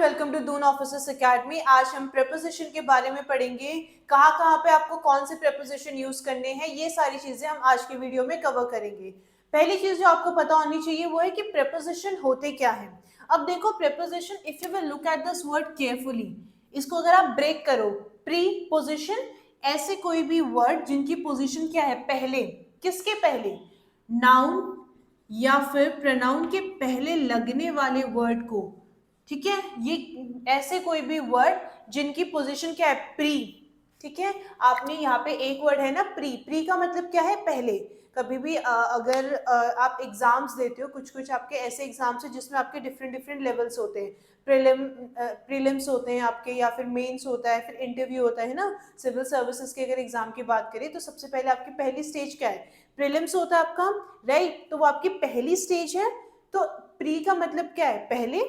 Welcome to Doon officers academy. आज हम preposition के बारे में पढ़ेंगे। कहाँ कहाँ पे आपको कौन से प्रेपोजिशन यूज करने हैं, ये सारी चीजें हम आज के वीडियो में कवर करेंगे। पहली चीज जो आपको पता होनी चाहिए वो है कि प्रेपोजिशन होते क्या है। अब देखो preposition, if you will look at this word carefully, इसको अगर आप ब्रेक करो, प्री पोजिशन, ऐसे कोई भी वर्ड जिनकी पोजिशन क्या है, पहले, किसके पहले, नाउन या फिर प्रोनाउन के पहले लगने वाले वर्ड को, ठीक है, ये ऐसे कोई भी वर्ड जिनकी पोजीशन क्या है, प्री। ठीक है, आपने यहाँ पे एक वर्ड है ना, प्री। प्री का मतलब क्या है, पहले। कभी भी अगर आप एग्जाम्स देते हो, कुछ कुछ आपके ऐसे एग्जाम्स है जिसमें आपके डिफरेंट डिफरेंट लेवल्स होते हैं। प्रीलिम्स होते हैं आपके, या फिर मेंस होता है, फिर इंटरव्यू होता है ना। सिविल सर्विसेज के अगर एग्जाम की बात करें तो सबसे पहले आपकी पहली स्टेज क्या है, प्रीलिम्स होता है आपका, राइट। तो वो आपकी पहली स्टेज है। तो प्री का मतलब क्या है, पहले।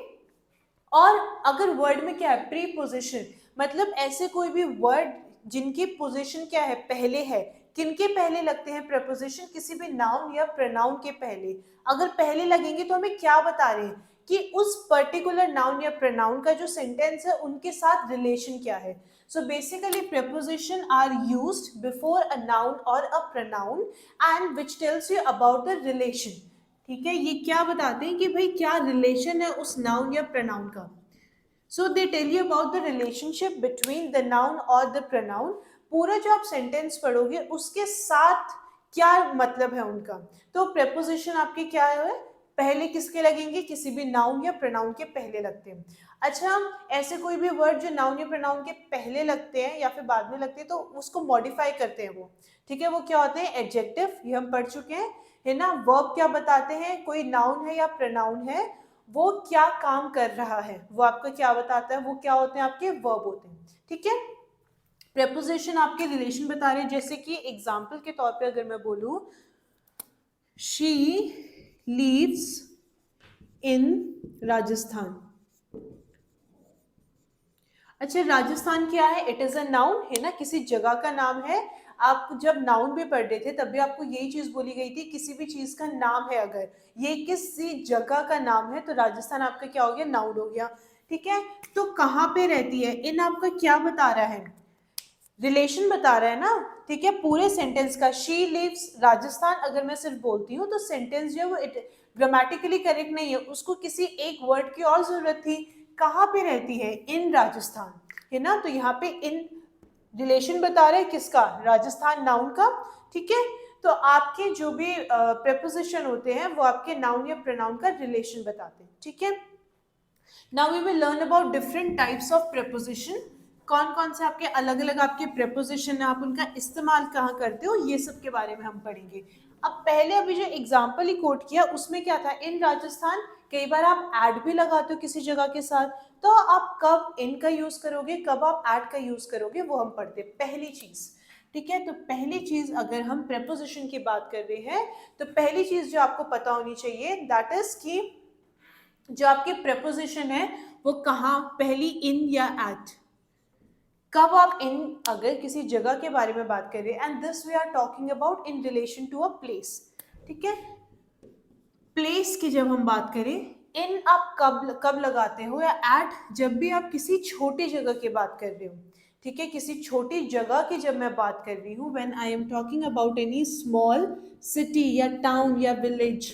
और अगर वर्ड में क्या है, प्री पोजिशन, मतलब ऐसे कोई भी वर्ड जिनकी पोजीशन क्या है, पहले है। किनके पहले लगते हैं प्रपोजिशन, किसी भी नाउन या प्रोनाउन के पहले। अगर पहले लगेंगे तो हमें क्या बता रहे हैं कि उस पर्टिकुलर नाउन या प्रोनाउन का जो सेंटेंस है उनके साथ रिलेशन क्या है। So basically preposition are used before a noun और a pronoun and which tells you about the relation. ठीक है, ये क्या बताते हैं कि भाई क्या रिलेशन है उस नाउन या प्रोनाउन का। So they tell you about the relationship between the noun और द प्रोनाउन। पूरा जो आप सेंटेंस पढ़ोगे उसके साथ क्या मतलब है उनका। तो प्रेपोजिशन आपके क्या है, पहले किसके लगेंगे, किसी भी नाउन या प्रोनाउन के पहले लगते हैं। अच्छा, ऐसे कोई भी वर्ड जो नाउन या प्रोनाउन के पहले लगते हैं या फिर बाद में लगते हैं तो उसको मॉडिफाई करते हैं वो। ठीक है, वो क्या होते हैं, एडजेक्टिव, ये हम पढ़ चुके हैं, है ना। वर्ब क्या बताते हैं, कोई नाउन है या प्रोनाउन है वो क्या काम कर रहा है, वो आपका क्या बताता है, वो क्या होते हैं, आपके वर्ब होते हैं। ठीक है, प्रेपोजिशन आपके रिलेशन बता रहे हैं। जैसे कि एग्जाम्पल के तौर पे अगर मैं बोलूं, शी लीव्स इन राजस्थान। अच्छा, राजस्थान क्या है, इट इज अ नाउन, है ना, किसी जगह का नाम है। आप जब नाउन भी पढ़ रहे थे तब भी आपको यही चीज बोली गई थी, किसी भी चीज का नाम है अगर ये किसी जगह का नाम है तो राजस्थान आपका क्या हो गया, नाउन हो गया। ठीक है, तो कहाँ पे रहती है, इन आपका क्या बता रहा है, रिलेशन बता रहा है ना। ठीक है, पूरे सेंटेंस का, शी लिव्स राजस्थान अगर मैं सिर्फ बोलती हूँ तो सेंटेंस जो है वो ग्रामेटिकली करेक्ट नहीं है, उसको किसी एक वर्ड की और जरूरत थी। कहाँ पे रहती है, इन राजस्थान, है ना। तो यहाँ पे इन रिलेशन बता रहे हैं किसका, राजस्थान नाउन का। ठीक है, तो आपके जो भी प्रेपोजिशन होते हैं वो आपके नाउन या प्रोनाउन का रिलेशन बताते हैं। ठीक है, now we will learn about different types of preposition. कौन कौन से आपके अलग अलग आपके प्रेपोजिशन है, आप उनका इस्तेमाल कहाँ करते हो, ये सब के बारे में हम पढ़ेंगे। अब पहले अभी जो एग्जाम्पल ही कोट किया उसमें क्या था, इन राजस्थान। कई बार आप ऐड भी लगाते हो किसी जगह के साथ, तो आप कब इन का यूज करोगे, कब आप ऐड का यूज करोगे, वो हम पढ़ते हैं। पहली चीज, ठीक है, तो पहली चीज अगर हम प्रेपोजिशन की बात कर रहे हैं तो पहली चीज जो आपको पता होनी चाहिए दैट इज कि जो आपके प्रेपोजिशन है वो कहाँ, पहली इन या एट। कब आप इन, अगर किसी जगह के बारे में बात कर रहे हैं, and this we are talking about in relation to a place. ठीक है, प्लेस की जब हम बात करें, इन आप कब कब लगाते हो, या एट जब भी आप किसी छोटी जगह की बात कर रहे हो। ठीक है, किसी छोटी जगह की जब मैं बात कर रही हूँ, when I am talking about any small city या टाउन या विलेज,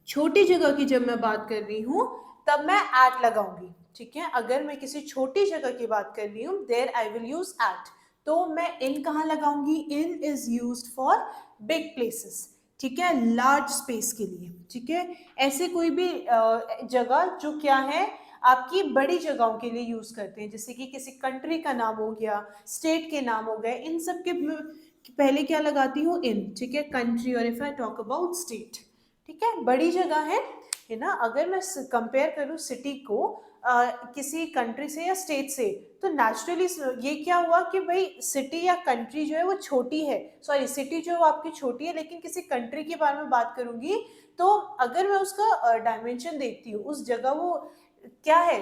छोटी जगह की जब मैं बात कर रही हूँ तब मैं एट लगाऊंगी। ठीक है, अगर मैं किसी छोटी जगह की बात कर रही हूँ, there I will use at. तो मैं इन कहाँ लगाऊंगी, in is used for big places. ठीक है, लार्ज स्पेस के लिए। ठीक है, ऐसे कोई भी जगह जो क्या है, आपकी बड़ी जगहों के लिए यूज करते हैं, जैसे कि किसी कंट्री का नाम हो गया, स्टेट के नाम हो गए, इन सब के पहले क्या लगाती हूँ, इन। ठीक है, कंट्री, और if I talk about state, ठीक है, बड़ी जगह है ना। अगर मैं कंपेयर करूं सिटी को किसी कंट्री से या स्टेट से, तो नेचुरली ये क्या हुआ कि भाई सिटी या कंट्री जो है वो छोटी है, सॉरी सिटी जो है वो आपकी छोटी है, लेकिन किसी कंट्री के बारे में बात करूंगी तो अगर मैं उसका डायमेंशन देखती हूँ, उस जगह वो क्या है,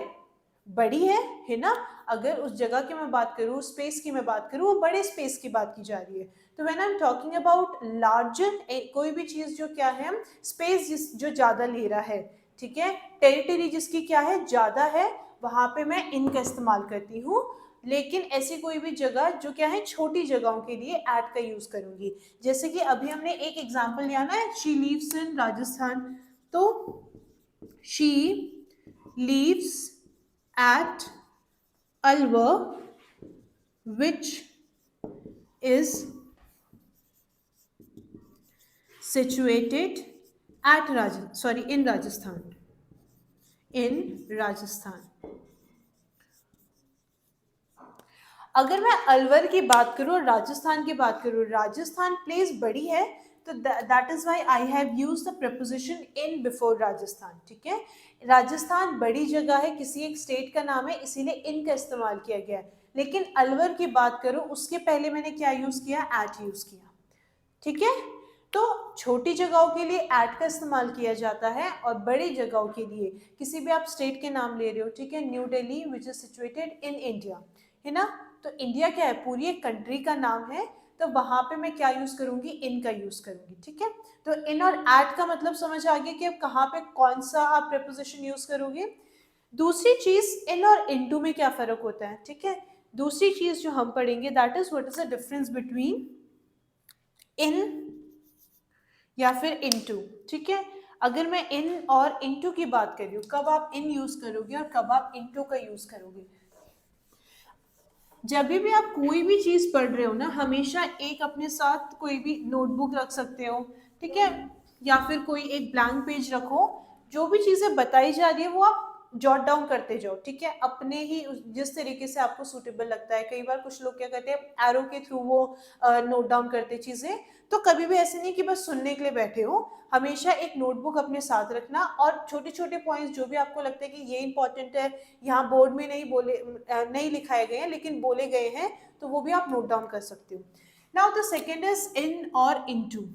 बड़ी है ना। अगर उस जगह की मैं बात करूँ, स्पेस की मैं बात करूँ, वो बड़े स्पेस की बात की जा रही है। तो when I am talking about larger, कोई भी चीज जो क्या है, स्पेस जो ज्यादा ले रहा है, ठीक है। टेरिटरी जिसकी क्या है, ज्यादा है, वहां पे मैं इन का इस्तेमाल करती हूँ। लेकिन ऐसी कोई भी जगह जो क्या है छोटी जगहों के लिए एट का यूज करूंगी। जैसे कि अभी हमने एक एग्जांपल लिया ना, शी लिव्स इन राजस्थान, तो she leaves eight Alwar which is situated at in Rajasthan. अगर मैं अलवर की बात करूं और राजस्थान की बात करूं, राजस्थान प्लेस बड़ी है, तो that is why I have use the preposition in before Rajasthan. ठीक है, राजस्थान बड़ी जगह है, किसी एक स्टेट का नाम है, इसीलिए इन का इस्तेमाल किया गया है। लेकिन अलवर की बात करूं, उसके पहले मैंने क्या यूज किया, एट यूज किया। ठीक है, तो छोटी जगहों के लिए एट का इस्तेमाल किया जाता है, और बड़ी जगहों के लिए किसी भी आप स्टेट के नाम ले रहे हो, ठीक है, new Delhi which is situated in India, है ना, तो इंडिया क्या है, पूरी एक कंट्री का नाम है, तो वहां पे मैं क्या यूज करूंगी, इन का यूज करूंगी। ठीक है, तो इन और एट का मतलब समझ आ गया कि अब कहाँ पे कौन सा आप प्रीपोजिशन यूज करोगे। दूसरी चीज, इन और इनटू में क्या फर्क होता है। ठीक है, दूसरी चीज जो हम पढ़ेंगे, that is what is the difference between in या फिर इनटू। ठीक है, अगर मैं इन और इनटू की बात कर रही हूँ, कब आप इन यूज करोगे और कब आप इनटू का यूज करोगे। जब भी आप कोई भी चीज पढ़ रहे हो ना, हमेशा एक अपने साथ कोई भी नोटबुक रख सकते हो, ठीक है, या फिर कोई एक ब्लैंक पेज रखो, जो भी चीजें बताई जा रही है वो आप जॉट डाउन करते जाओ। ठीक है, अपने ही जिस तरीके से आपको सूटेबल लगता है। कई बार कुछ लोग क्या करते हैं, एरो के थ्रू वो नोट डाउन करते चीजें, तो कभी भी ऐसे नहीं कि बस सुनने के लिए बैठे हो, हमेशा एक नोटबुक अपने साथ रखना, और छोटे छोटे पॉइंट्स जो भी आपको लगता है कि ये इंपॉर्टेंट है, यहाँ बोर्ड में नहीं लिखाए गए हैं लेकिन बोले गए हैं, तो वो भी आप नोट डाउन कर सकते हो। Now the second is in और इनटू।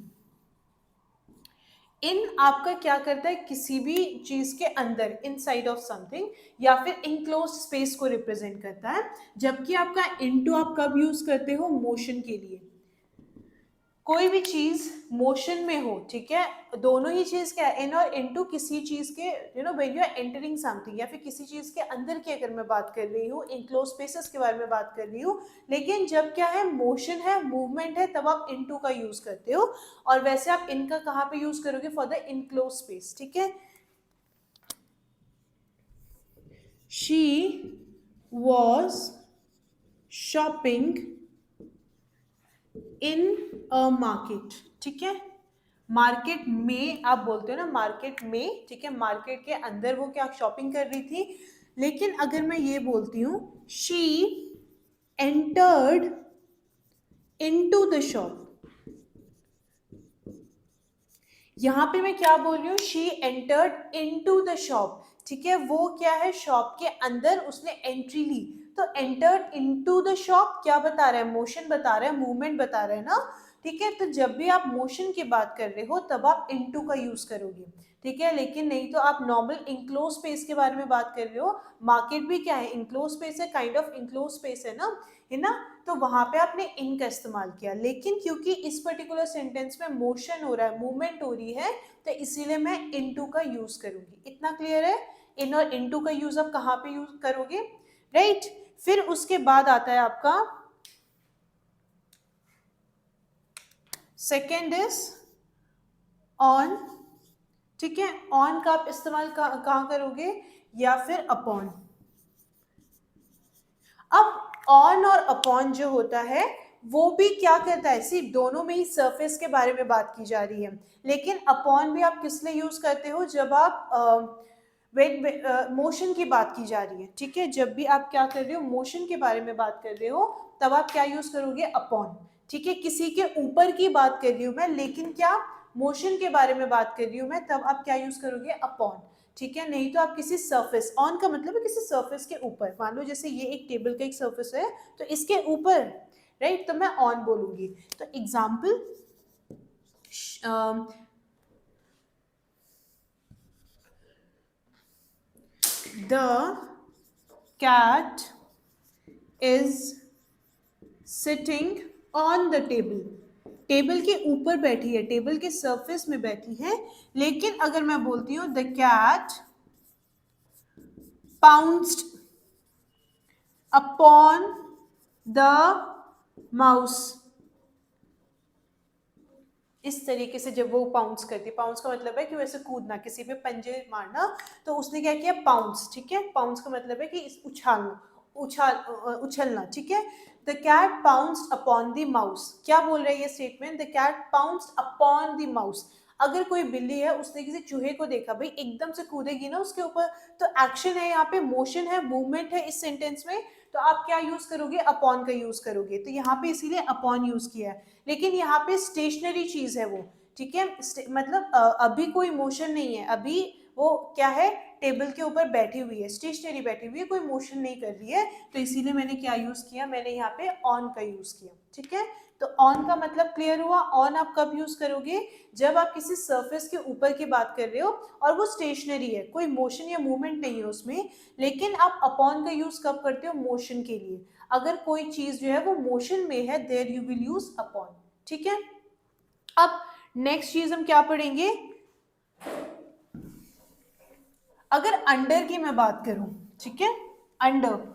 इन आपका क्या करता है, किसी भी चीज के अंदर, इनसाइड ऑफ समथिंग, या फिर इनक्लोज स्पेस को रिप्रेजेंट करता है, जबकि आपका इनटू आप कब यूज करते हो, मोशन के लिए। कोई भी चीज मोशन में हो, ठीक है, दोनों ही चीज क्या है, इन और इनटू, किसी चीज के when you are entering something, या फिर किसी चीज के अंदर की अगर मैं बात कर रही हूँ, इनक्लोज स्पेसेस के बारे में बात कर रही हूँ, लेकिन जब क्या है, मोशन है, मूवमेंट है, तब आप इनटू का यूज करते हो, और वैसे आप इनका कहाँ पे यूज करोगे, फॉर द इनक्लोज स्पेस। ठीक है, she was shopping in a market. ठीक है, मार्केट में आप बोलते हो ना, मार्केट में, ठीक है, मार्केट के अंदर वो क्या शॉपिंग कर रही थी। लेकिन अगर मैं ये बोलती हूँ, she entered into the shop, यहां पे मैं क्या बोल रही हूँ, she entered into the shop. ठीक है, वो क्या है, शॉप के अंदर उसने एंट्री ली, तो एंटर्ड इनटू द शॉप क्या बता रहा है, मोशन बता रहा है, मूवमेंट बता रहा है ना। ठीक है, तो जब भी आप मोशन की बात कर रहे हो, तब आप इनटू का यूज करोगे। ठीक है, लेकिन नहीं तो आप नॉर्मल इंक्लोज स्पेस के बारे में बात कर रहे हो, मार्केट भी क्या है, इंक्लोज स्पेस है, काइंड ऑफ इंक्लोज स्पेस है ना, तो वहां पे आपने इन का इस्तेमाल किया। लेकिन क्योंकि इस पर्टिकुलर सेंटेंस में मोशन हो रहा है, मूवमेंट हो रही है, तो इसीलिए मैं इनटू का यूज करूंगी। इतना क्लियर है, इन और इनटू का यूज आप कहाँ पे यूज करोगे, राइट। फिर उसके बाद आता है आपका सेकेंड इज ऑन। ठीक है, ऑन का आप इस्तेमाल कहाँ करोगे, या फिर अपॉन। अब ऑन और अपॉन जो होता है, वो भी क्या करता है, सिर्फ दोनों में ही सरफेस के बारे में बात की जा रही है, लेकिन अपॉन भी आप किस लिए यूज करते हो, जब आप मोशन की बात की जा रही है। ठीक है, जब भी आप क्या कर रहे हो, मोशन के बारे में बात कर रहे हो, तब आप क्या यूज करोगे, अपॉन। ठीक है, किसी के ऊपर की बात कर रही हूं मैं, लेकिन क्या मोशन के बारे में बात कर रही हूं मैं, तब आप क्या यूज करोगे, अपॉन। ठीक है, नहीं तो आप किसी सरफेस, ऑन का मतलब है किसी सरफेस के ऊपर, मान लो जैसे ये एक टेबल का एक सरफेस है, तो इसके ऊपर, राइट, तो मैं ऑन बोलूंगी। तो example, the cat is sitting on the table। Table के ऊपर बैठी है, टेबल के सरफेस में बैठी है। लेकिन अगर मैं बोलती हूँ the cat pounced upon the mouse, इस तरीके से जब वो पाउंस करती है, पाउंस का मतलब है कि वैसे कूदना, किसी पे पंजे मारना, तो उसने क्या किया पाउंस, ठीक है। पाउंस का मतलब है कि उछालना, उछलना, ठीक है। The cat pounced upon the mouse, क्या बोल रहा है ये statement, the cat pounced upon the mouse. अगर कोई बिल्ली है, उसने किसी चूहे को देखा, भाई एकदम से कूदेगी ना उसके ऊपर, तो एक्शन है यहाँ पे, मोशन है, मूवमेंट है इस सेंटेंस में, तो आप क्या यूज करोगे, अपॉन का यूज करोगे। तो यहाँ पे इसीलिए अपॉन यूज किया है। लेकिन यहाँ पे स्टेशनरी चीज है वो, ठीक है, मतलब अभी कोई मोशन नहीं है, अभी वो क्या है, टेबल के ऊपर बैठी हुई है, स्टेशनरी बैठी हुई है, कोई मोशन नहीं कर रही है, तो इसीलिए मैंने क्या यूज किया, मैंने यहाँ पे ऑन का यूज किया, ठीक है। तो ऑन का मतलब क्लियर हुआ। ऑन आप कब यूज करोगे, जब आप किसी सरफेस के ऊपर की बात कर रहे हो और वो स्टेशनरी है, कोई मोशन या मूवमेंट नहीं है उसमें। लेकिन आप अपॉन का यूज कब करते हो, मोशन के लिए। अगर कोई चीज जो है वो मोशन में है, there you will use upon, ठीक है। अब नेक्स्ट चीज हम क्या पढ़ेंगे, अगर अंडर की मैं बात करूं, ठीक है, अंडर,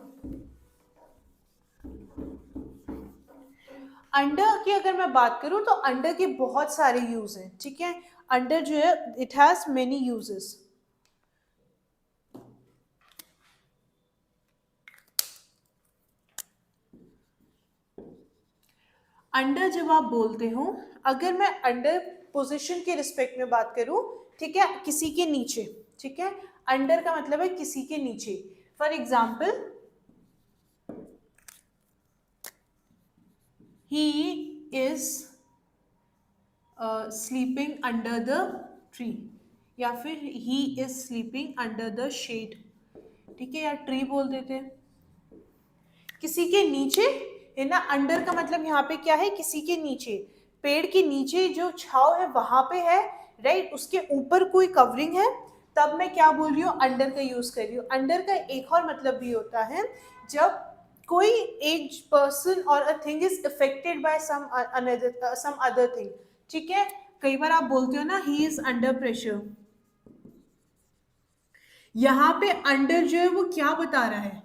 अंडर की अगर मैं बात करूं तो अंडर के बहुत सारे यूज हैं, ठीक है। अंडर जो है it has many uses. Under जब आप बोलते हो, अगर मैं अंडर पोजीशन के रिस्पेक्ट में बात करूं, ठीक है, किसी के नीचे, ठीक है, अंडर का मतलब है किसी के नीचे। For example, he is sleeping under the tree, या फिर he is sleeping under the shade, ठीक है, या ट्री बोल देते हैं, किसी के नीचे, है ना। अंडर का मतलब यहाँ पे क्या है, किसी के नीचे, पेड़ के नीचे जो छाव है वहां पे है, राइट, उसके ऊपर कोई कवरिंग है, तब मैं क्या बोल रही हूँ, अंडर का यूज कर रही हूँ। अंडर का एक और मतलब भी होता है, जब कोई एक पर्सन और a thing is affected by some other thing, ठीक है। कई बार आप बोलते हो ना, ही इज अंडर प्रेशर, यहाँ पे अंडर जो है वो क्या बता रहा है,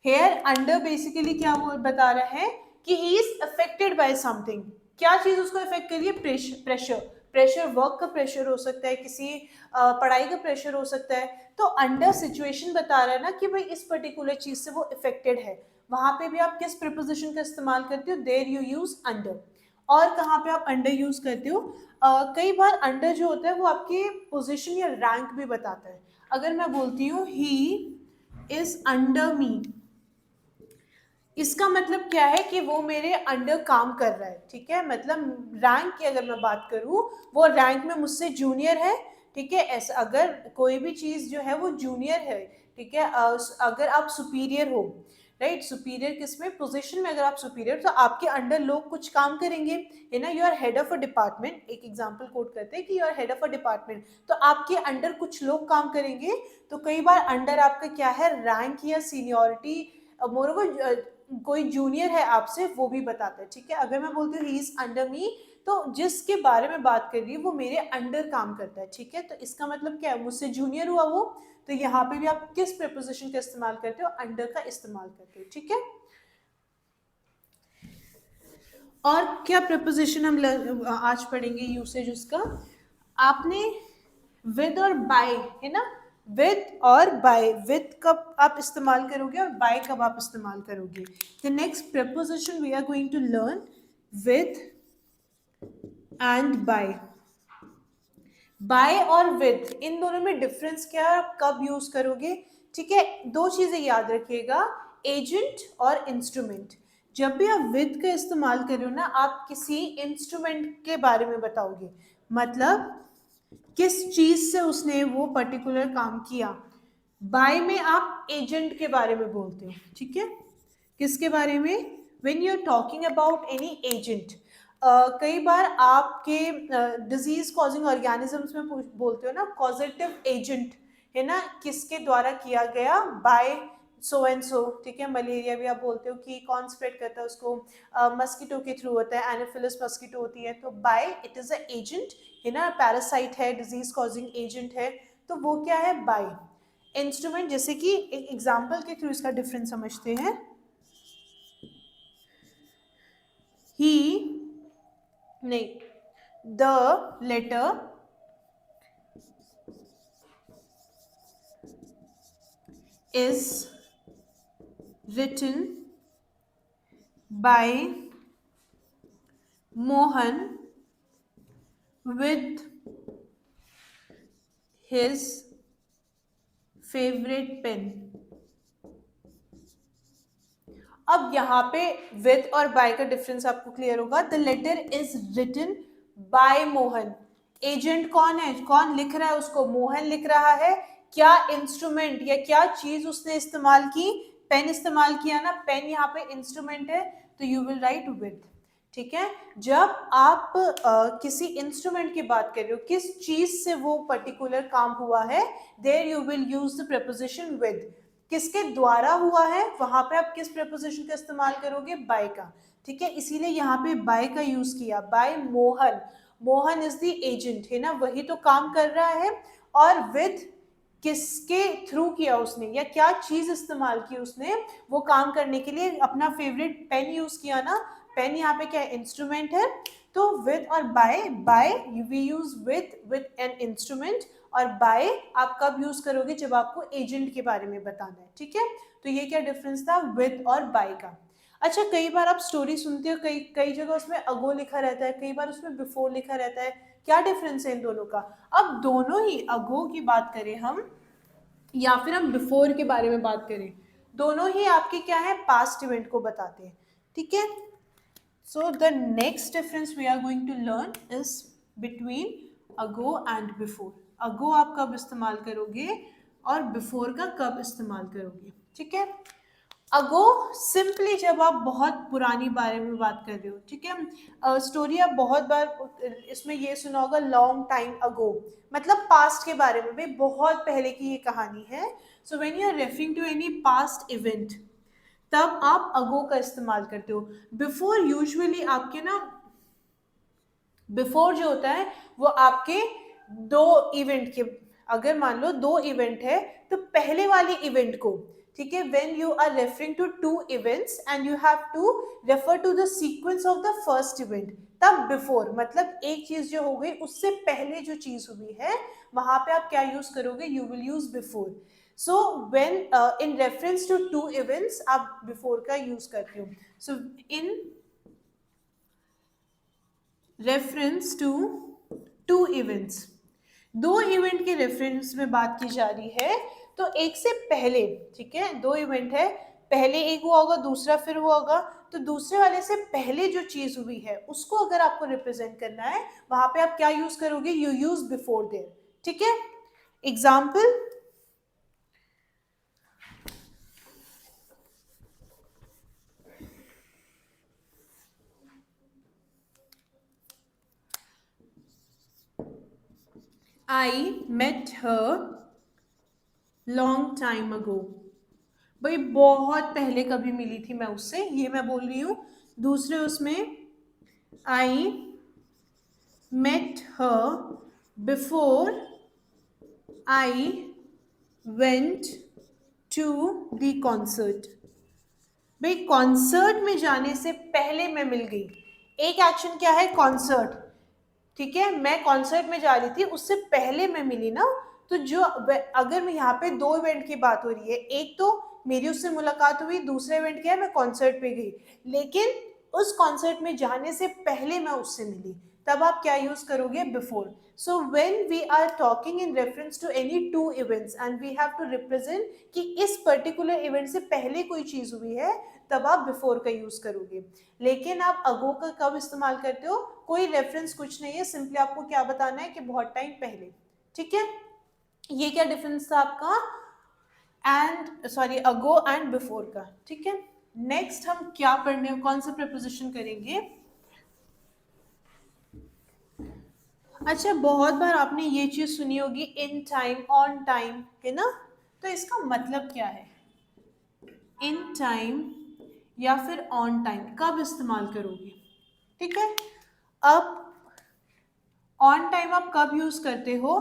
हेयर अंडर बेसिकली क्या वो बता रहा है कि he is affected bye something. क्या चीज उसको अफेक्ट कर रही है, प्रेशर, प्रेशर वर्क का प्रेशर हो सकता है, किसी पढ़ाई का प्रेशर हो सकता है। तो अंडर सिचुएशन बता रहा है ना कि भाई इस पर्टिकुलर चीज से वो अफेक्टेड है। वहां पे भी आप किस प्रीपोजिशन का इस्तेमाल करते हो, देयर यू यूज अंडर। और कहाँ पे आप अंडर यूज करते हो, कई बार अंडर जो होता है वो आपके पोजिशन या रैंक भी बताता है। अगर मैं बोलती हूँ ही इज अंडर मी, इसका मतलब क्या है कि वो मेरे अंडर काम कर रहा है, ठीक है। मतलब रैंक की अगर मैं बात करूं, वो रैंक में मुझसे जूनियर है, ठीक है। ऐसा अगर कोई भी चीज जो है वो जूनियर है, ठीक है, अगर आप सुपीरियर हो, राइट, सुपीरियर किसमें, पोजीशन में, अगर आप सुपीरियर, तो आपके अंडर लोग कुछ काम करेंगे, है ना। You are head of a department, एक एग्जांपल कोट करते हैं कि you are head of a department, तो आपके अंडर कुछ लोग काम करेंगे। तो कई बार अंडर आपका क्या है, रैंक या सीनियोरिटी, मोरओवर कोई जूनियर है आपसे, वो भी बताता है, ठीक है। अगर मैं बोलती हूँ ही इज अंडर मी, तो जिसके बारे में बात कर रही है वो मेरे अंडर काम करता है, ठीक है। तो इसका मतलब क्या है, मुझसे जूनियर हुआ वो। तो यहाँ पे भी आप किस प्रीपोजिशन का इस्तेमाल करते हो, अंडर का इस्तेमाल करते हो, ठीक है। और क्या प्रीपोजिशन हम आज पढ़ेंगे यूसेज उसका, आपने विद और बाय, है ना, विद और बाय, विद कब आप इस्तेमाल करोगे और बाय कब आप इस्तेमाल करोगे। The next preposition we are going to learn, with and by. By और विद, इन दोनों में डिफरेंस क्या है, आप कब यूज करोगे, ठीक है। दो चीजें याद रखिएगा, एजेंट और इंस्ट्रूमेंट। जब भी आप विद का इस्तेमाल कर रहे हो ना, आप किसी इंस्ट्रूमेंट के बारे में बताओगे, मतलब किस चीज से उसने वो पर्टिकुलर काम किया। बाय में आप एजेंट के बारे में बोलते हो, ठीक है। किसके बारे में, when you are talking about any agent. कई बार आपके डिजीज कॉजिंग ऑर्गेनिजम्स में बोलते हो ना, कॉजेटिव एजेंट, है ना, किसके द्वारा किया गया, बाय सो एंड सो, ठीक है। मलेरिया भी आप बोलते हो कि कौन स्प्रेड करता है उसको, मस्कीटो के थ्रू होता है, एनोफिलस मस्कीटो होती है। तो by it is a agent, है ना, पैरासाइट है, डिजीज कॉजिंग एजेंट है, तो वो क्या है, बाय। इंस्ट्रूमेंट, जैसे कि एक एग्जाम्पल के थ्रू इसका डिफरेंस समझते हैं। ही, नहीं, the letter is written by Mohan with his favorite pen। अब यहाँ पे विद और बाय का डिफरेंस आपको क्लियर होगा। The letter is written by Mohan, agent कौन है, कौन लिख रहा है उसको, मोहन लिख रहा है। क्या इंस्ट्रूमेंट या क्या चीज उसने इस्तेमाल की, पेन इस्तेमाल किया ना, पेन यहाँ पे इंस्ट्रूमेंट है, तो यू विल राइट विद, ठीक है। जब आप किसी इंस्ट्रूमेंट की बात कर रहे हो, किस चीज से वो पर्टिकुलर काम हुआ है, there you will use the preposition with. किसके द्वारा हुआ है, वहां पे आप किस प्रीपोजिशन का इस्तेमाल करोगे, बाय का, ठीक है। इसीलिए यहाँ पे बाय का यूज किया, by Mohan. Mohan is the agent, है ना, वही तो काम कर रहा है। और विद, किसके थ्रू किया उसने, या क्या चीज इस्तेमाल की उसने वो काम करने के लिए, अपना फेवरेट पेन यूज किया ना, पेन यहाँ पे क्या इंस्ट्रूमेंट है। तो विद और by, by we use with an instrument, और बाय आप कब यूज करोगे, जब आपको एजेंट के बारे में बताना है, ठीक है। तो ये क्या डिफरेंस था विद और बाय का। अच्छा, कई बार आप स्टोरी सुनते हो, कई कई जगह उसमें अगो लिखा रहता है, कई बार उसमें बिफोर लिखा रहता है, क्या डिफरेंस है इन दोनों का। अब दोनों ही, अगो की बात करें हम या फिर हम बिफोर के बारे में बात करें, दोनों ही आपके क्या है, पास्ट इवेंट को बताते हैं, ठीक है। So the next difference we are going to learn is between ago and before। ago आप कब इस्तेमाल करोगे और before का कब इस्तेमाल करोगे, ठीक है। अगो सिंपली जब आप बहुत पुरानी बारे में बात कर रहे हो, ठीक है। स्टोरी आप बहुत बार इसमें ये सुना होगा, लॉन्ग टाइम अगो, मतलब पास्ट के बारे में, भाई बहुत पहले की ये कहानी है। So when you are referring to any past event, तब आप अगो का इस्तेमाल करते हो। बिफोर यूजुअली आपके ना, बिफोर जो होता है वो आपके दो इवेंट के, अगर मान लो दो इवेंट है तो पहले वाले इवेंट को, ठीक है, when you are referring to two events and you have to refer to the sequence of the first event, तब बिफोर, मतलब एक चीज जो हो गई उससे पहले जो चीज हुई है, वहां पे आप क्या यूज करोगे, you will use before. So when in reference to two events आप बिफोर का यूज करते हो। So in reference to two events, दो इवेंट के रेफरेंस में बात की जा रही है, तो एक से पहले, ठीक है, दो इवेंट है, पहले एक हुआ होगा, दूसरा फिर हुआ होगा, तो दूसरे वाले से पहले जो चीज हुई है उसको अगर आपको रिप्रेजेंट करना है, वहां पे आप क्या यूज करोगे, यू यूज बिफोर देयर, ठीक है। Example, I met her long time ago। भाई बहुत पहले कभी मिली थी मैं उससे, ये मैं बोल रही हूँ। दूसरे उसमें I met her before I went to the concert। भाई कॉन्सर्ट में जाने से पहले मैं मिल गई। एक एक्शन क्या है, कॉन्सर्ट, ठीक है, मैं कॉन्सर्ट में जा रही थी, उससे पहले मैं मिली ना। तो जो, अगर मैं यहाँ पे दो इवेंट की बात हो रही है, एक तो मेरी उससे मुलाकात हुई, दूसरा इवेंट क्या है, मैं कॉन्सर्ट पे गई, लेकिन उस कॉन्सर्ट में जाने से पहले मैं उससे मिली, तब आप क्या यूज करोगे, before. So when we are talking in reference to any two events and we have to represent कि इस पर्टिकुलर इवेंट से पहले कोई चीज हुई है, तब आप बिफोर का यूज करोगे। लेकिन आप अगो का कब इस्तेमाल करते हो, कोई रेफरेंस कुछ नहीं है, सिंपली आपको क्या बताना है कि बहुत टाइम पहले, ठीक है। ये क्या डिफरेंस था आपका, and sorry ago and before का, ठीक है। नेक्स्ट हम क्या पढ़ने, कौन सा प्रीपोजिशन करेंगे। अच्छा, बहुत बार आपने ये चीज सुनी होगी, इन टाइम, ऑन टाइम, है ना, तो इसका मतलब क्या है। इन टाइम या फिर ऑन टाइम कब इस्तेमाल करोगे, ठीक है। अब ऑन टाइम आप कब यूज करते हो,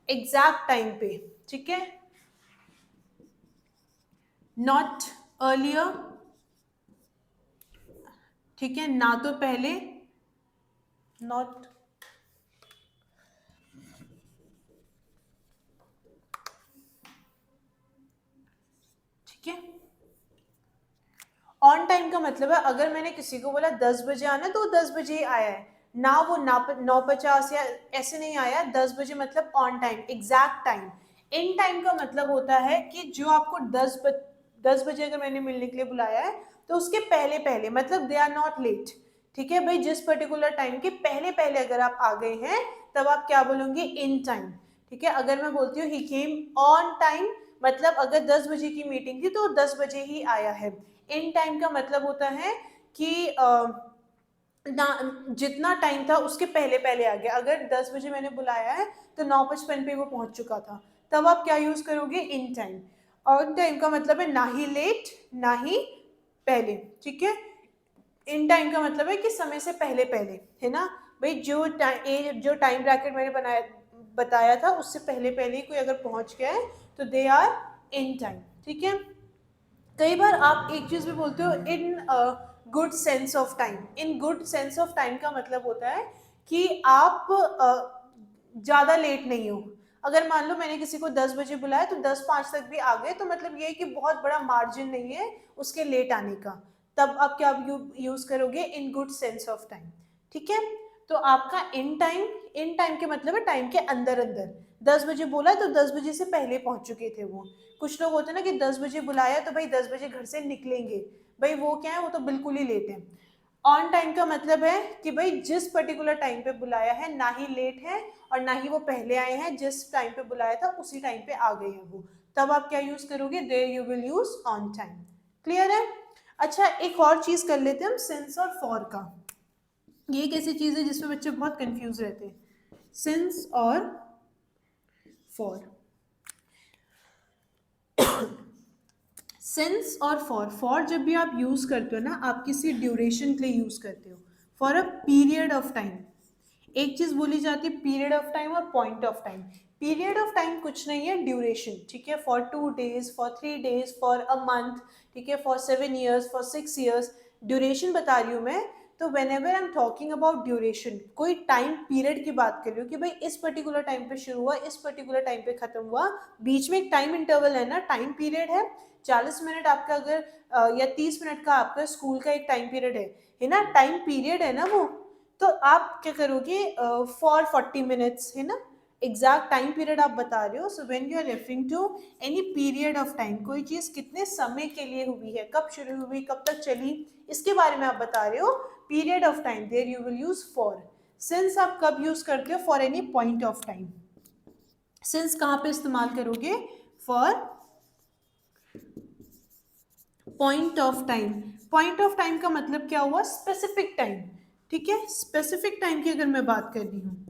एग्जैक्ट टाइम पे, ठीक है, नॉट अर्लियर, ठीक है, ना तो पहले, नॉट, ठीक है। ऑन टाइम का मतलब है अगर मैंने किसी को बोला 10 बजे आना तो वो 10 बजे ही आया है, ना वो 9:50 या ऐसे नहीं आया, 10 बजे मतलब on time, exact time. In time का मतलब होता है कि जो आपको 10 बजे अगर मैंने मिलने के लिए बुलाया है तो उसके पहले पहले, मतलब दे आर नॉट लेट, ठीक है भाई, जिस पर्टिकुलर टाइम के पहले पहले अगर आप आ गए हैं तब आप क्या बोलोगे, इन टाइम, ठीक है। अगर मैं बोलती हूँ ही केम ऑन टाइम, मतलब अगर 10 बजे की मीटिंग थी तो 10 बजे ही आया है। इन टाइम का मतलब होता है कि ना, जितना टाइम था उसके पहले पहले आ गया, अगर 10 बजे मैंने बुलाया है तो 9:55 पे वो पहुंच चुका था, तब आप क्या यूज करोगे, इन टाइम। ऑन टाइम का मतलब है ना ही लेट ना ही पहले, ठीक है। इन टाइम का मतलब है कि समय से पहले पहले, है ना भाई, जो टाइम ब्रैकेट मैंने बनाया बताया था उससे पहले पहले ही कोई अगर पहुंच गया है तो दे आर इन टाइम, ठीक है। कई बार आप एक चीज भी बोलते हो, in good sense of time. In good sense of time का मतलब होता है कि आप ज्यादा लेट नहीं हो। अगर मान लो मैंने किसी को 10 बजे बुलाया तो 10:05 तक भी आ गए तो मतलब ये है कि बहुत बड़ा मार्जिन नहीं है उसके लेट आने का, तब आप क्या यूज करोगे, in good sense of time, ठीक है। तो आपका इन टाइम के मतलब है टाइम के अंदर अंदर, 10 बजे बोला तो 10 बजे से पहले पहुंच चुके थे वो। कुछ लोग होते हैं ना कि 10 बजे बुलाया तो भाई 10 बजे घर से निकलेंगे, भाई वो क्या है, वो तो बिल्कुल ही लेट है। ऑन टाइम का मतलब है कि भाई जिस पर्टिकुलर टाइम पे बुलाया है ना ही लेट है और ना ही वो पहले आए हैं, जिस टाइम पे बुलाया था उसी टाइम पे आ गए हैं वो, तब आप क्या यूज करोगे, there you will use on time. Clear है। अच्छा, एक और चीज कर लेते हैं हम, सिंस और फॉर का। ये एक ऐसी चीज है जिसमें बच्चे बहुत कंफ्यूज रहते हैं, सिंस और फॉर। सिंस और फॉर जब भी आप यूज करते हो ना, आप किसी ड्यूरेशन के लिए यूज करते हो, for a period of time. एक चीज बोली जाती है पीरियड ऑफ टाइम और point of time. Period of time कुछ नहीं है, ड्यूरेशन, ठीक है, for 2 days, for 3 days, for a month, ठीक है, for 7 years, for 6 years, duration बता रही हूँ मैं। तो when ever I am talking about duration, कोई टाइम पीरियड की बात कर रही हूँ कि भाई इस पर्टिकुलर टाइम पे शुरू हुआ, इस पर्टिकुलर टाइम पे खत्म हुआ, बीच में एक टाइम इंटरवल है ना, टाइम पीरियड है। 40 मिनट आपका अगर या 30 मिनट का आपका स्कूल का एक टाइम पीरियड है ना, टाइम पीरियड है ना वो, तो आप क्या करोगे, फॉर 40 मिनट्स, है ना, एग्जैक्ट टाइम पीरियड आप बता रहे हो। So when you are referring to any period of time, कोई चीज कितने समय के लिए हुई है, कब शुरू हुई कब तक चली, इसके बारे में आप बता रहे हो, period of time, there you will use for. Since आप कब यूज करते हो, for any point of time. Since कहाँ पे इस्तेमाल करोगे, for point of time. Point of time का मतलब क्या हुआ, स्पेसिफिक टाइम, ठीक है। स्पेसिफिक टाइम की अगर मैं बात कर रही हूँ,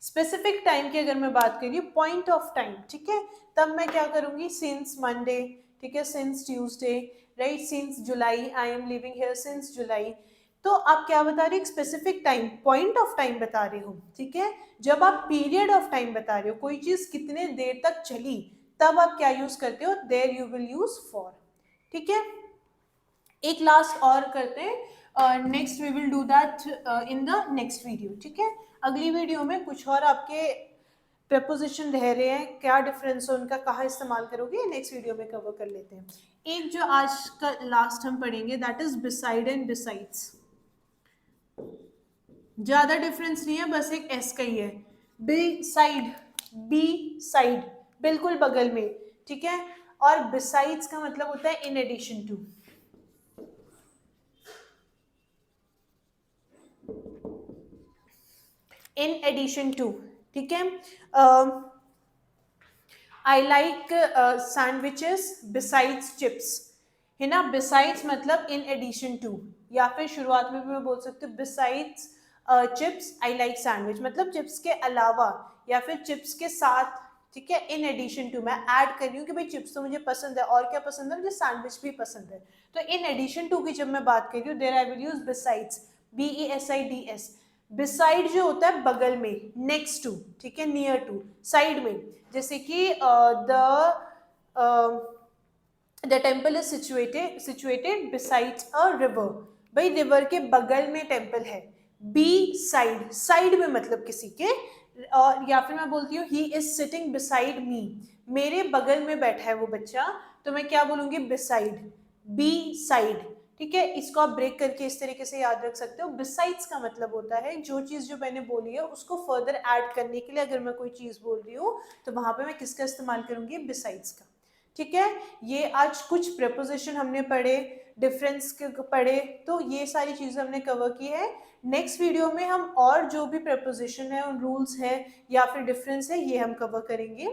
स्पेसिफिक टाइम की अगर मैं बात कर रही हूँ, पॉइंट ऑफ टाइम, ठीक है, तब मैं क्या करूंगी, सिंस मंडे, ठीक है, since Tuesday, right, since July, I am living here since जुलाई। तो आप क्या बता रहे हो, specific time, point of time बता रहे हो, ठीक है। जब आप पीरियड ऑफ टाइम बता रहे हो, कोई चीज कितने देर तक चली, तब आप क्या यूज करते हो, there you will use for, ठीक है। एक लास्ट और करते हैं, next we will do that in the next video, ठीक है। अगली वीडियो में कुछ और आपके प्रपोजिशन रह रहे हैं, क्या डिफरेंस है उनका, कहाँ इस्तेमाल करोगे, नेक्स्ट वीडियो में कवर कर लेते हैं। एक जो आज का लास्ट हम पढ़ेंगे that is beside and besides. ज्यादा डिफरेंस नहीं है, बस एक एस का ही है, बी साइड, बी साइड, बिल्कुल बगल में, ठीक है। और बिसाइड्स का मतलब होता है in addition to, in addition to, ठीक है। I like sandwiches besides chips, है ना, बिसाइड्स मतलब इन एडिशन टू, या फिर शुरुआत में भी मैं बोल सकती हूँ besides chips I like sandwich, मतलब चिप्स के अलावा या फिर चिप्स के साथ, ठीक है, इन एडिशन टू, मैं ऐड कर रही हूँ कि भाई चिप्स तो मुझे पसंद है, और क्या पसंद है मुझे, सैंडविच भी पसंद है। तो इन एडिशन टू की जब मैं बात कर रही हूँ, there I will use besides, BESIDS। Beside जो होता है बगल में, नेक्स्ट टू, ठीक है, नियर टू, साइड में, जैसे कि the temple is situated besides a river, भाई रिवर के बगल में टेम्पल है। बी साइड, साइड में मतलब किसी के, और या फिर मैं बोलती हूँ he is sitting beside me, मेरे बगल में बैठा है वो बच्चा, तो मैं क्या बोलूंगी, बिसाइड, बी साइड। ठीक है, इसको आप ब्रेक करके इस तरीके से याद रख सकते हो। बिसाइड्स का मतलब होता है जो चीज जो मैंने बोली है उसको फर्दर ऐड करने के लिए अगर मैं कोई चीज बोल रही हूँ तो वहां पे मैं किसका इस्तेमाल करूंगी, बिसाइड्स का। ठीक है, ये आज कुछ प्रेपोजिशन हमने पढ़े, डिफरेंस पढ़े, तो ये सारी चीजें हमने कवर की है। नेक्स्ट वीडियो में हम और जो भी प्रेपोजिशन है, उन रूल्स है या फिर डिफरेंस है, ये हम कवर करेंगे।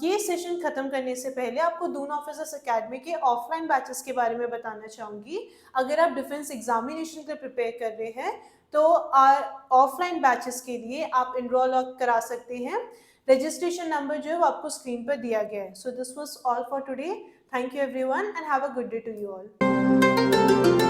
ये सेशन खत्म करने से पहले आपको दून ऑफिसर्स एकेडमी के ऑफलाइन बैचेस के बारे में बताना चाहूंगी। अगर आप डिफेंस एग्जामिनेशन के प्रिपेयर कर रहे हैं तो ऑफलाइन बैचेस के लिए आप इनरोल करा सकते हैं। रजिस्ट्रेशन नंबर जो है वो आपको स्क्रीन पर दिया गया है। So this was all for today. Thank you everyone and have a good day to you all.